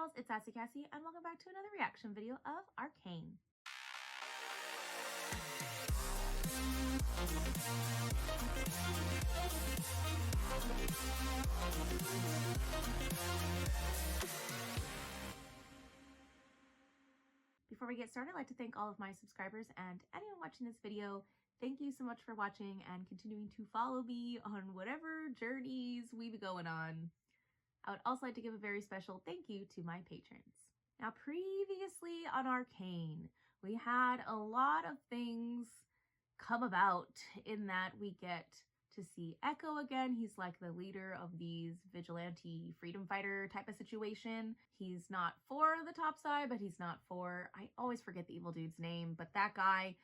gals, it's Kassie, and welcome back to another reaction video of Arcane. Before we get started, I'd like to thank all of my subscribers and anyone watching this video. Thank you so much for watching and continuing to follow me on whatever journeys we be going on. I would also like to give a very special thank you to my patrons. Now, previously on Arcane, we had a lot of things come about in that we get to see Echo again. He's like the leader of these vigilante freedom fighter type of situation. He's not for the top side, but he's not for, I always forget the evil dude's name, but that guy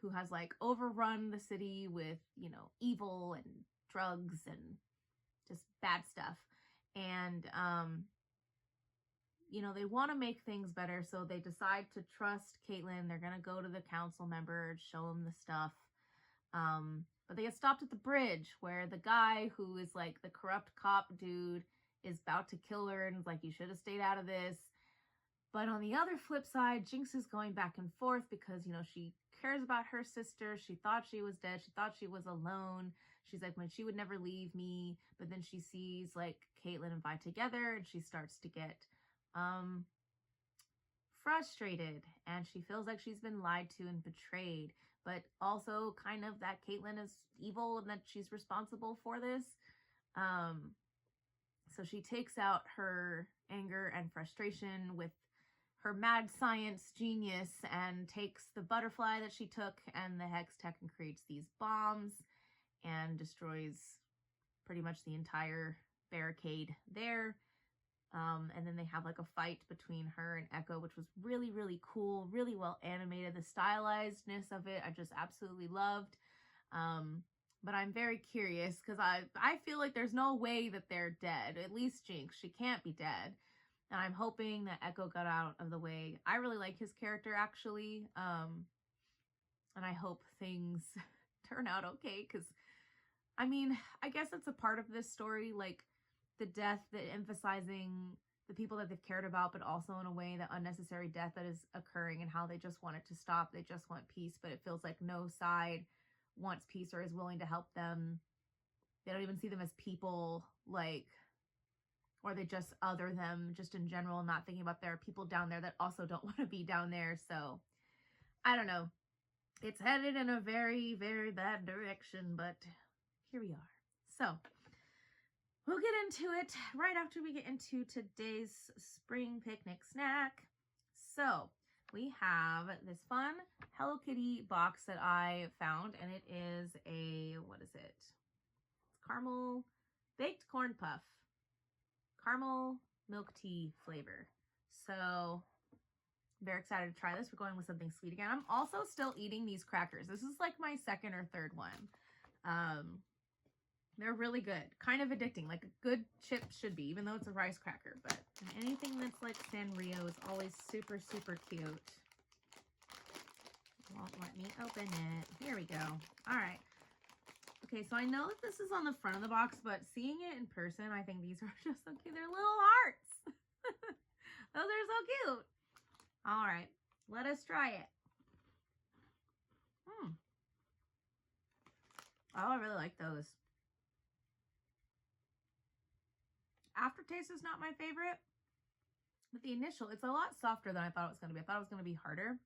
who has like overrun the city with, you know, evil and drugs and just bad stuff. And, you know, they want to make things better, so they decide to trust Caitlin. They're going to go to the council member, show him the stuff. But they get stopped at the bridge where the guy who is like the corrupt cop dude is about to kill her and is like, you should have stayed out of this. But on the other flip side, Jinx is going back and forth because, you know, she cares about her sister. She thought she was dead. She thought she was alone. She's like, when she would never leave me. But then she sees like Caitlin and Vi together and she starts to get frustrated, and she feels like she's been lied to and betrayed, but also kind of that Caitlin is evil and that she's responsible for this. So she takes out her anger and frustration with her mad science genius and takes the butterfly that she took and the hex tech and creates these bombs and destroys pretty much the entire barricade there. And then they have like a fight between her and Echo, which was really, really cool, really well animated. The stylizedness of it, I just absolutely loved. But I'm very curious because I feel like there's no way that they're dead. At least Jinx, she can't be dead. And I'm hoping that Echo got out of the way. I really like his character, actually. And I hope things turn out okay, because, I mean, I guess it's a part of this story, like, the death, that emphasizing the people that they've cared about, but also in a way the unnecessary death that is occurring and how they just want it to stop. They just want peace, but it feels like no side wants peace or is willing to help them. They don't even see them as people, like, or they just other them just in general, not thinking about there are people down there that also don't want to be down there. So I don't know. It's headed in a very, very bad direction, but here we are. So we'll get into it right after we get into today's spring picnic snack. So we have this fun Hello Kitty box that I found, and it is a, what is it? It's caramel baked corn puff, caramel milk tea flavor. So very excited to try this. We're going with something sweet again. I'm also still eating these crackers. This is like my second or third one. They're really good. Kind of addicting, like a good chip should be, even though it's a rice cracker. But anything that's like Sanrio is always super, super cute. Won't let me open it. Here we go. All right. Okay, so I know that this is on the front of the box, but seeing it in person, I think these are just so cute. They're little hearts. Those are so cute. All right, let us try it. Oh, I really like those. Aftertaste is not my favorite, but the initial, it's a lot softer than I thought it was going to be. I thought it was going to be harder.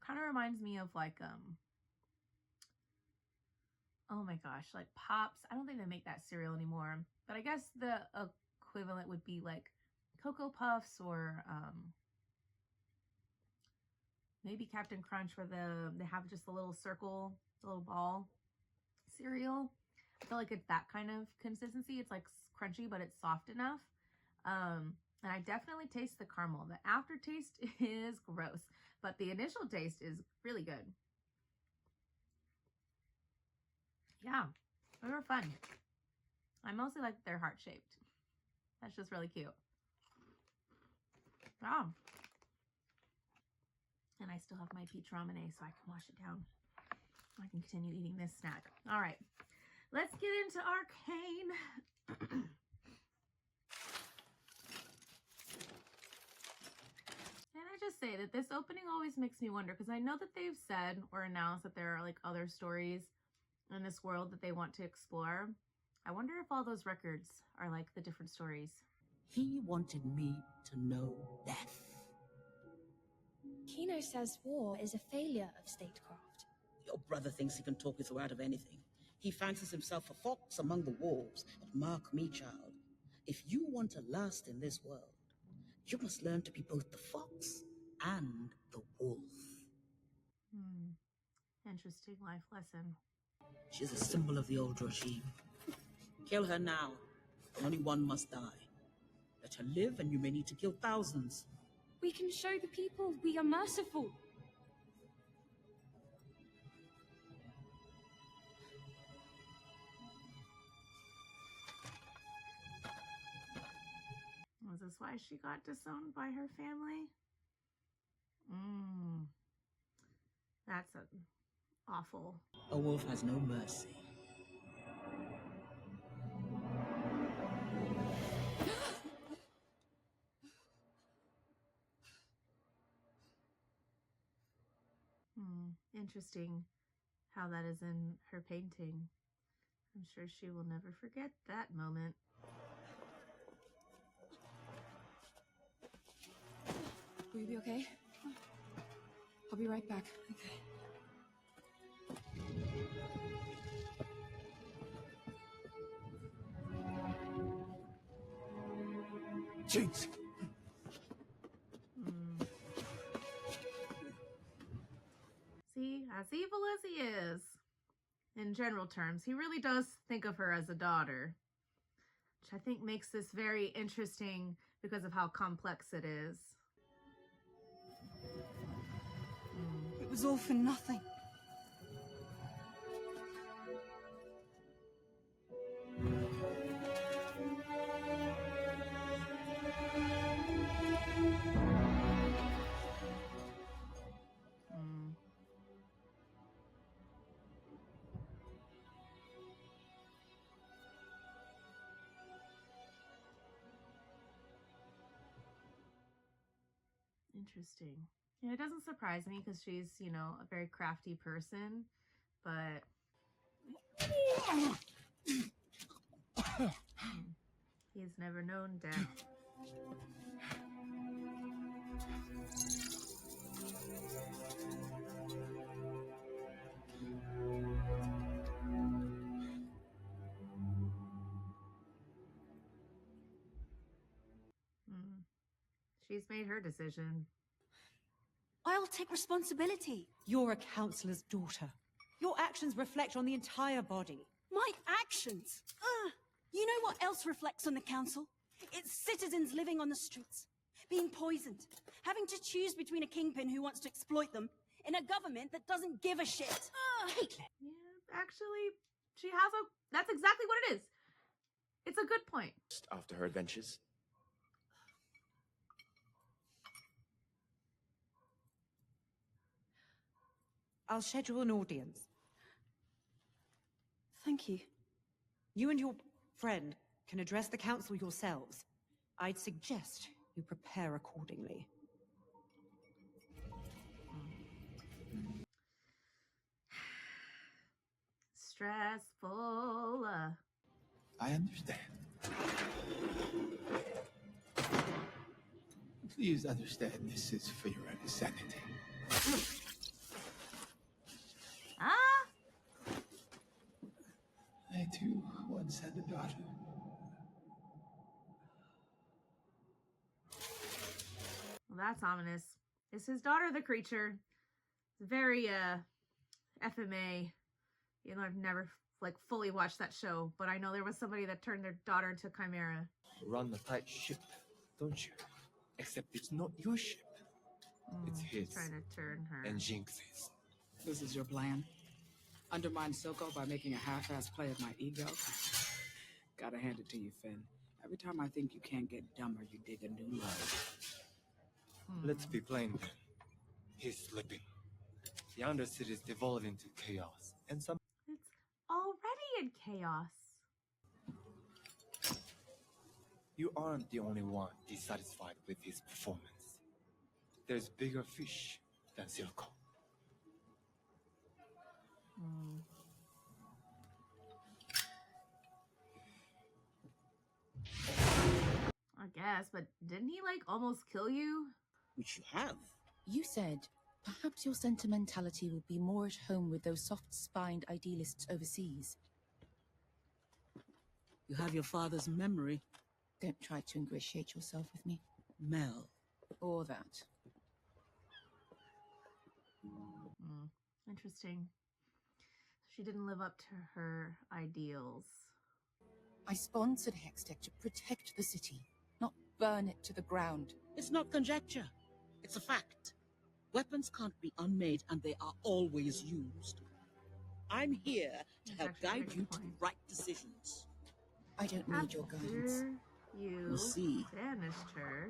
Kind of reminds me of like, oh my gosh, like Pops. I don't think they make that cereal anymore, but I guess the equivalent would be like Cocoa Puffs or maybe Captain Crunch, where they have just a little circle, a little ball cereal. I feel like it's that kind of consistency. It's like crunchy, but it's soft enough. And I definitely taste the caramel. The aftertaste is gross, but the initial taste is really good. Yeah, they were fun. I mostly like they're heart-shaped. That's just really cute. Wow. And I still have my peach ramen, so I can wash it down. I can continue eating this snack. All right, let's get into Arcane. This opening always makes me wonder, because I know that they've said or announced that there are like other stories in this world that they want to explore. I wonder if all those records are like the different stories. He wanted me to know death. Kino says war is a failure of statecraft. Your brother thinks he can talk his way out of anything. He fancies himself a fox among the wolves. But mark me, child, if you want to last in this world, you must learn to be both the fox and the wolf. Interesting life lesson. She's a symbol of the old regime. Kill her now. Only one must die. Let her live, and you may need to kill thousands. We can show the people we are merciful. Was this why she got disowned by her family? That's awful. A wolf has no mercy. Interesting how that is in her painting. I'm sure she will never forget that moment. Will you be okay? I'll be right back. Okay. Jinx! See, as evil as he is, in general terms, he really does think of her as a daughter, which I think makes this very interesting because of how complex it is. It was all for nothing. Interesting. Yeah, it doesn't surprise me because she's, you know, a very crafty person, but he's never known death. She's made her decision. I'll take responsibility. You're a councillor's daughter. Your actions reflect on the entire body. My actions? You know what else reflects on the council? It's citizens living on the streets, being poisoned, having to choose between a kingpin who wants to exploit them and a government that doesn't give a shit. Yeah, actually, she has a... That's exactly what it is. It's a good point. Just after her adventures. I'll schedule an audience. Thank you. You and your friend can address the council yourselves. I'd suggest you prepare accordingly. Stressful. I understand. Please understand this is for your own sanity. I too once had a daughter. Well, that's ominous. Is his daughter the creature? It's very FMA. You know, I've never like fully watched that show, but I know there was somebody that turned their daughter into Chimera. Run a tight ship, don't you? Except it's not your ship. It's his. Trying to turn her. And Jinx's. This is your plan? Undermine Silco by making a half-ass play of my ego? Gotta hand it to you, Finn. Every time I think you can't get dumber, you dig a new love. Let's be plain then. He's slipping. The Undercity is devolving into chaos. And some... It's already in chaos. You aren't the only one dissatisfied with his performance. There's bigger fish than Silco. Hmm. I guess, but didn't he, like, almost kill you? Which you have. You said, perhaps your sentimentality will be more at home with those soft-spined idealists overseas. You have your father's memory. Don't try to ingratiate yourself with me. Mel. Or that. Hmm. Interesting. She didn't live up to her ideals. I sponsored Hextech to protect the city, not burn it to the ground. It's not conjecture. It's a fact. Weapons can't be unmade, and they are always used. I'm here to That's help actually a guide good you to point. the right decisions. I don't need your guidance. After you We'll see. banished her.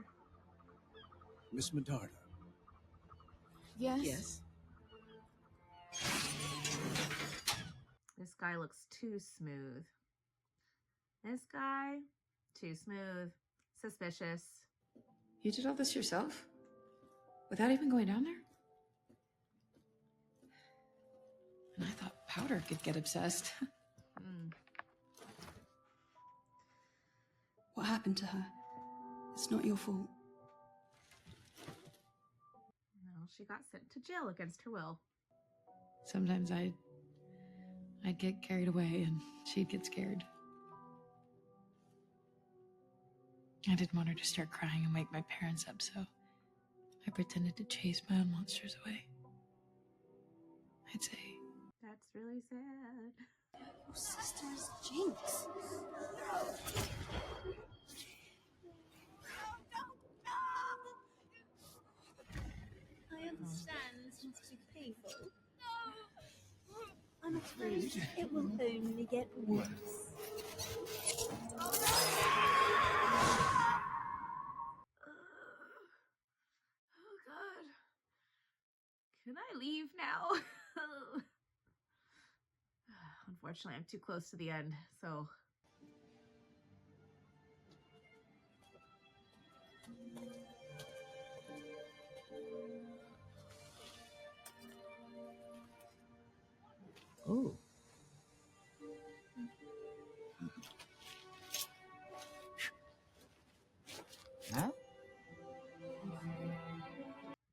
Miss Medarda. Yes? Yes? This guy looks too smooth. This guy, too smooth. Suspicious. You did all this yourself? Without even going down there? And I thought Powder could get obsessed. Hmm. What happened to her? It's not your fault. No, she got sent to jail against her will. Sometimes I'd get carried away and she'd get scared. I didn't want her to start crying and wake my parents up, so I pretended to chase my own monsters away. I'd say, That's really sad. Your sister is Jinx. I understand this must be painful. I'm afraid it will only get worse. Oh god. Can I leave now? Unfortunately, I'm too close to the end, so. Oh. Huh?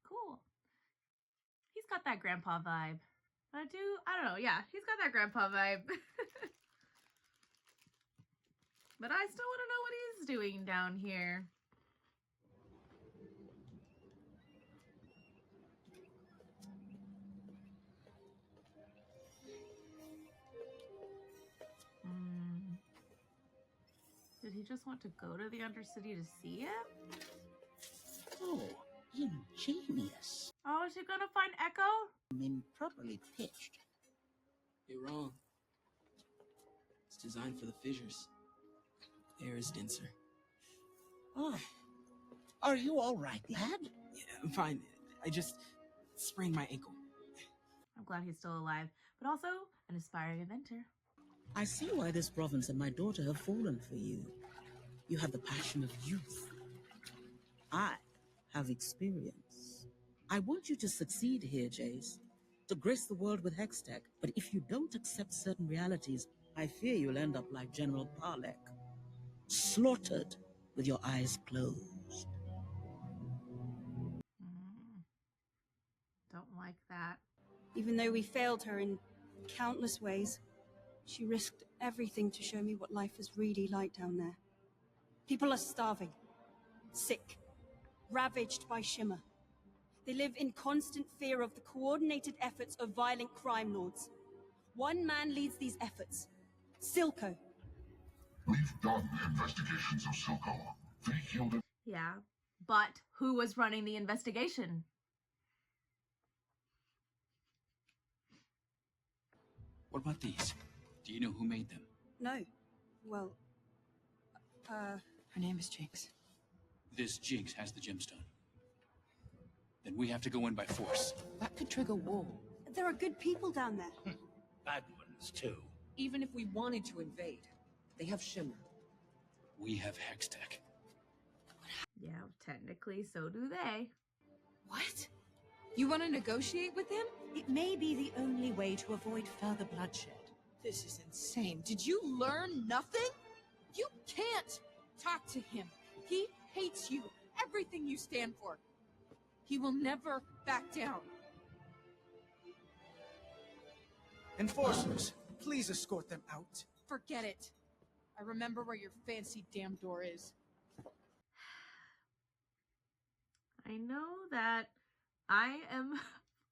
Cool. He's got that grandpa vibe. I don't know, yeah, he's got that grandpa vibe. But I still want to know what he's doing down here. Did he just want to go to the Undercity to see him? Oh, ingenious. Oh, is he gonna find Echo? Improperly pitched. You're wrong. It's designed for the fissures. Air is denser. Oh. Are you all right, lad? Yeah, I'm fine. I just sprained my ankle. I'm glad he's still alive, but also an aspiring inventor. I see why this province and my daughter have fallen for you. You have the passion of youth. I have experience. I want you to succeed here, Jace. To grace the world with Hextech. But if you don't accept certain realities, I fear you'll end up like General Parlek. Slaughtered with your eyes closed. Don't like that. Even though we failed her in countless ways, she risked everything to show me what life is really like down there. People are starving, sick, ravaged by Shimmer. They live in constant fear of the coordinated efforts of violent crime lords. One man leads these efforts, Silco. We've done the investigations of Silco. They yielded. Yeah, but who was running the investigation? What about these? Do you know who made them? No. Well, Her name is Jinx. This Jinx has the gemstone. Then we have to go in by force. That could trigger war. there are good people down there. Bad ones, too. Even if we wanted to invade, they have Shimmer. We have Hextech. Yeah, technically, so do they. What? You want to negotiate with him? It may be the only way to avoid further bloodshed. This is insane. Did you learn nothing? You can't talk to him. He hates you, everything you stand for. He will never back down. Enforcers, please escort them out. Forget it. I remember where your fancy damn door is. I know that I am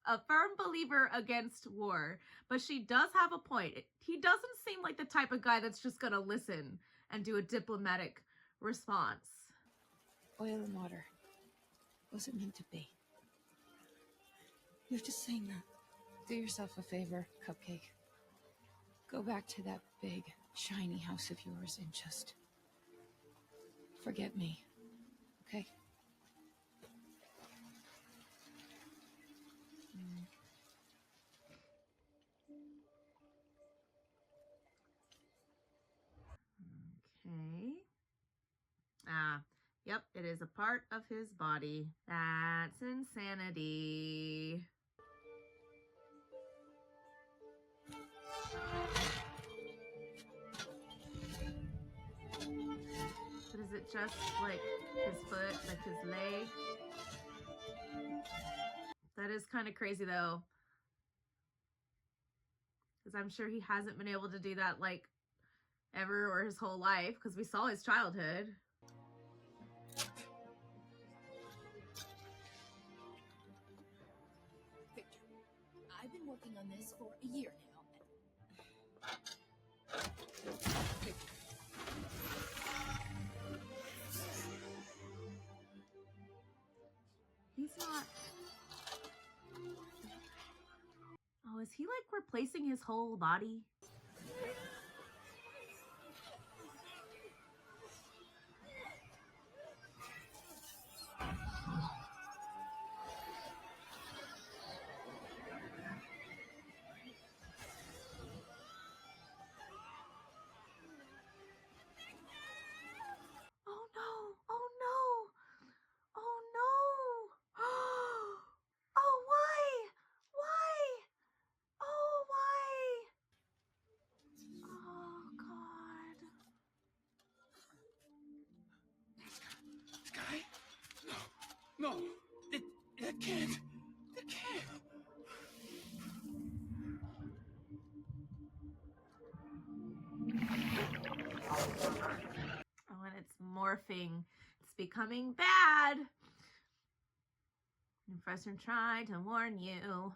a firm believer against war, but she does have a point. He doesn't seem like the type of guy that's just gonna listen and do a diplomatic response. Oil and water. Wasn't meant to be. You're just saying that. Do yourself a favor, Cupcake. Go back to that big, shiny house of yours and just forget me, okay? Okay. Ah, yep, it is a part of his body. That's insanity. But is it just like his foot, like his leg? That is kind of crazy though. Because I'm sure he hasn't been able to do that like ever or his whole life, because we saw his childhood. Victor, I've been working on this for a year now. He's not... Oh, is he like replacing his whole body? Oh no! Oh no! Oh no! Oh, why? Why? Oh, why? Oh, God. This guy? No. No. It can't. It can't. Oh, and it's morphing. It's becoming bad. The Professor tried to warn you.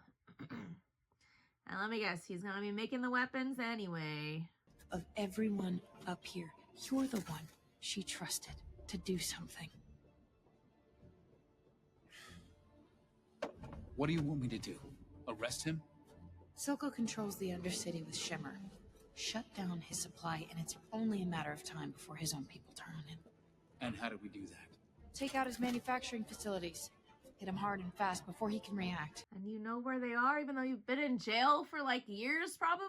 And let me guess, he's gonna be making the weapons anyway. Of everyone up here, you're the one she trusted to do something. What do you want me to do? Arrest him? Silco controls the Undercity with Shimmer. Shut down his supply, and it's only a matter of time before his own people turn on him. And how do we do that? Take out his manufacturing facilities. Hit him hard and fast before he can react. And you know where they are, even though you've been in jail for like years, probably?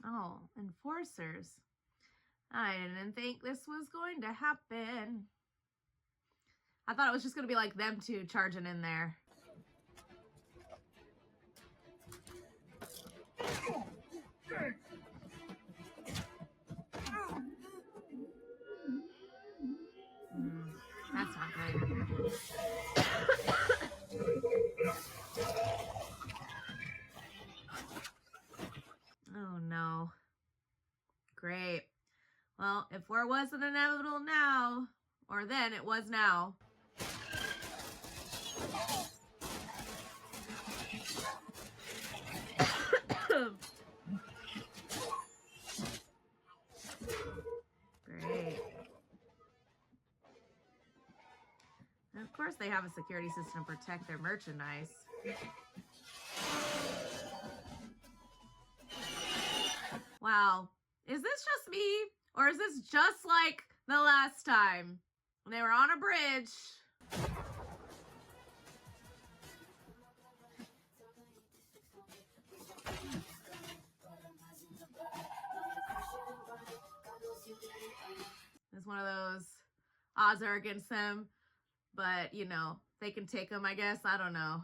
Oh, enforcers. I didn't think this was going to happen. I thought it was just going to be like them two charging in there. That's not good. Oh no. Great. Well, if war wasn't inevitable now, or then it was now. Great. And of course they have a security system to protect their merchandise. Wow. Is this just me? Or is this just like the last time? They were on a bridge. It's one of those odds are against them, but you know, they can take them, I guess. I don't know.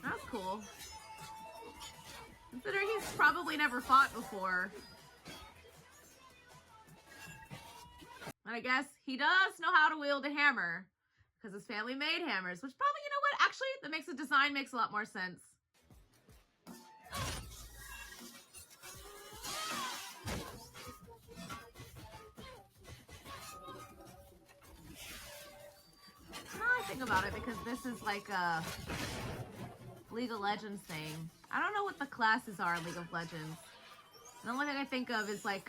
That's cool. Considering he's probably never fought before. And I guess he does know how to wield a hammer. Because his family made hammers. Which probably, you know what? Actually, that makes the design makes a lot more sense. Now I think about it, because this is like a League of Legends thing. I don't know what the classes are in League of Legends. The only thing I think of is like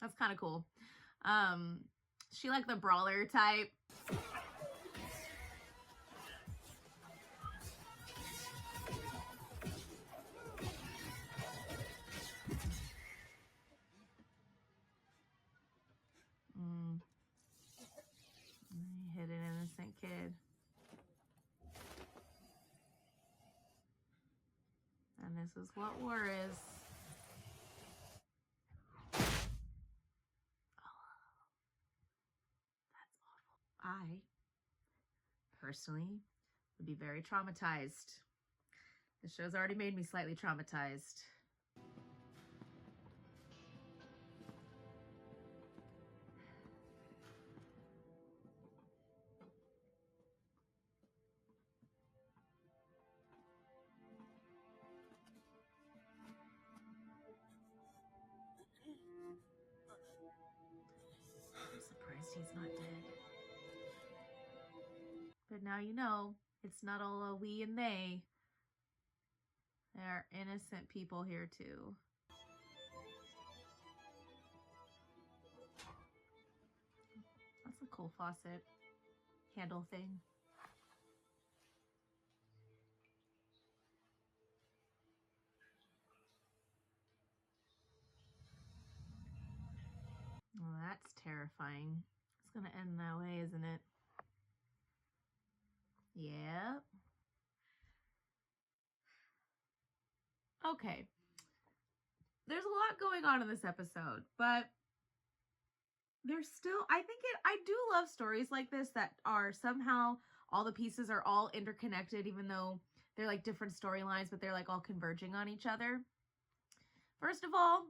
that's kind of cool. She like the brawler type. Hit an innocent kid. And this is what war is. I, personally, would be very traumatized. The show's already made me slightly traumatized. I'm surprised he's not dead. But now you know, it's not all a we and they. There are innocent people here too. That's a cool faucet handle thing. Well, that's terrifying. It's gonna end that way, isn't it? Yep. Okay. There's a lot going on in this episode, but there's still, I do love stories like this that are somehow all the pieces are all interconnected, even though they're like different storylines, but they're like all converging on each other. First of all,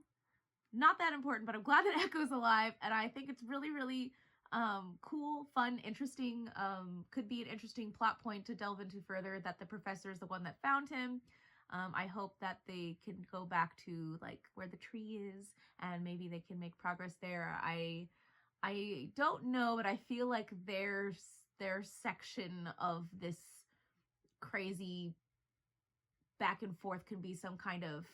not that important, but I'm glad that Echo's alive, and I think it's really, really cool, fun, interesting, could be an interesting plot point to delve into further, that the professor is the one that found him. I hope that they can go back to like where the tree is, and maybe they can make progress there. I don't know, but I feel like their section of this crazy back and forth can be some kind of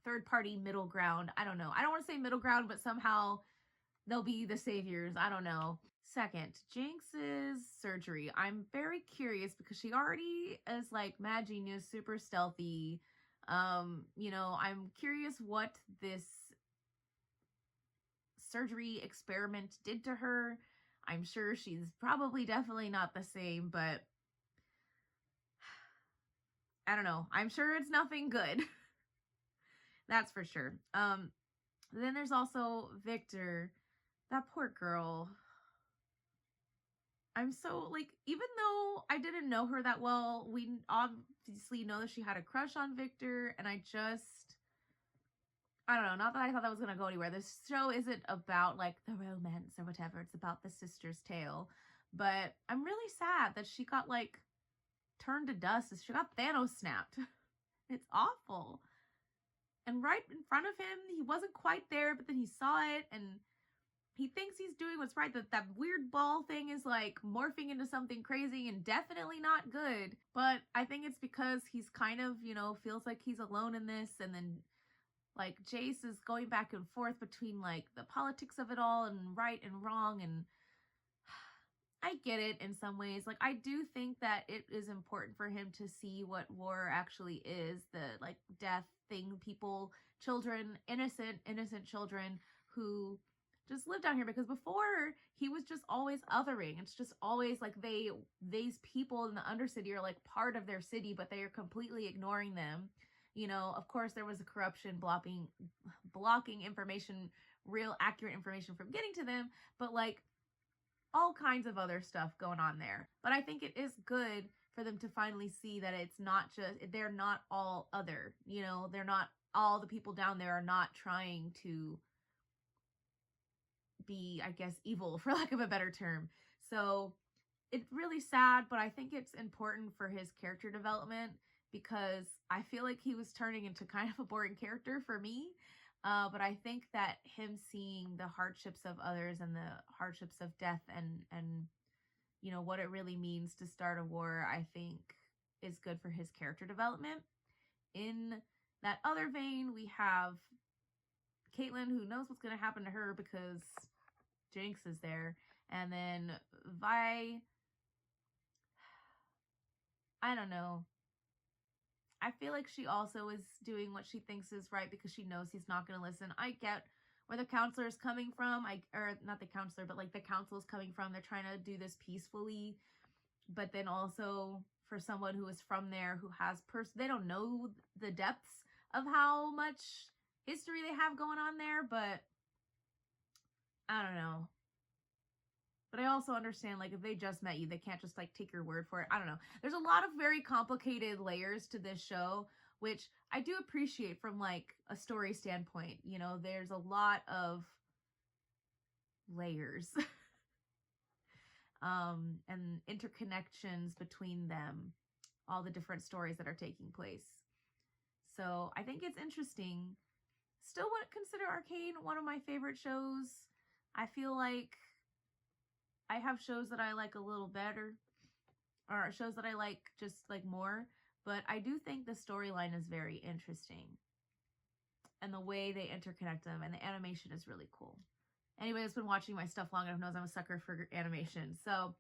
third-party middle ground. I don't know. I don't want to say middle ground, but somehow they'll be the saviors. I don't know. Second, Jinx's surgery. I'm very curious because she already is like mad genius, super stealthy. You know, I'm curious what this surgery experiment did to her. I'm sure she's probably definitely not the same, but I don't know. I'm sure it's nothing good. That's for sure. Then there's also Victor. That poor girl. I'm so, like, even though I didn't know her that well, we obviously know that she had a crush on Victor, and I don't know, not that I thought that was going to go anywhere. This show isn't about, like, the romance or whatever. It's about the sister's tale. But I'm really sad that she got, like, turned to dust. She got Thanos snapped. It's awful. And right in front of him, he wasn't quite there, but then he saw it, and he thinks he's doing what's right, that weird ball thing is like morphing into something crazy and definitely not good. But I think it's because he's kind of, you know, feels like he's alone in this, and then like Jace is going back and forth between like the politics of it all and right and wrong, and I get it in some ways. Like, I do think that it is important for him to see what war actually is, the like death thing, people, children, innocent children who just live down here, because before he was just always othering. It's just always like these people in the Undercity are like part of their city, but they are completely ignoring them. You know, of course there was a corruption blocking information, real accurate information from getting to them, but like all kinds of other stuff going on there. But I think it is good for them to finally see that it's not just, they're not all other, you know, they're not, all the people down there are not trying to be, I guess, evil, for lack of a better term. So it's really sad, but I think it's important for his character development, because I feel like he was turning into kind of a boring character for me. But I think that him seeing the hardships of others and the hardships of death and you know what it really means to start a war, I think is good for his character development. In that other vein, we have Caitlin, who knows what's going to happen to her because Jinx is there, and then Vi, I don't know. I feel like she also is doing what she thinks is right because she knows he's not going to listen. I get where the counselor is coming from. Or not the counselor, but like the council is coming from. They're trying to do this peacefully. But then also for someone who is from there, who has they don't know the depths of how much history they have going on there. But I don't know. But I also understand, like, if they just met you, they can't just, like, take your word for it. I don't know. There's a lot of very complicated layers to this show, which I do appreciate from, like, a story standpoint. You know, there's a lot of layers and interconnections between them, all the different stories that are taking place. So I think it's interesting. Still would consider Arcane one of my favorite shows. I feel like I have shows that I like a little better, or shows that I like just like more, but I do think the storyline is very interesting. And the way they interconnect them, and the animation is really cool. Anybody that's been watching my stuff long enough knows I'm a sucker for animation. So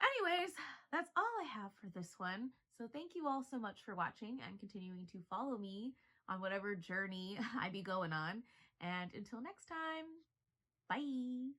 anyways, that's all I have for this one. So thank you all so much for watching and continuing to follow me on whatever journey I be going on. And until next time, bye!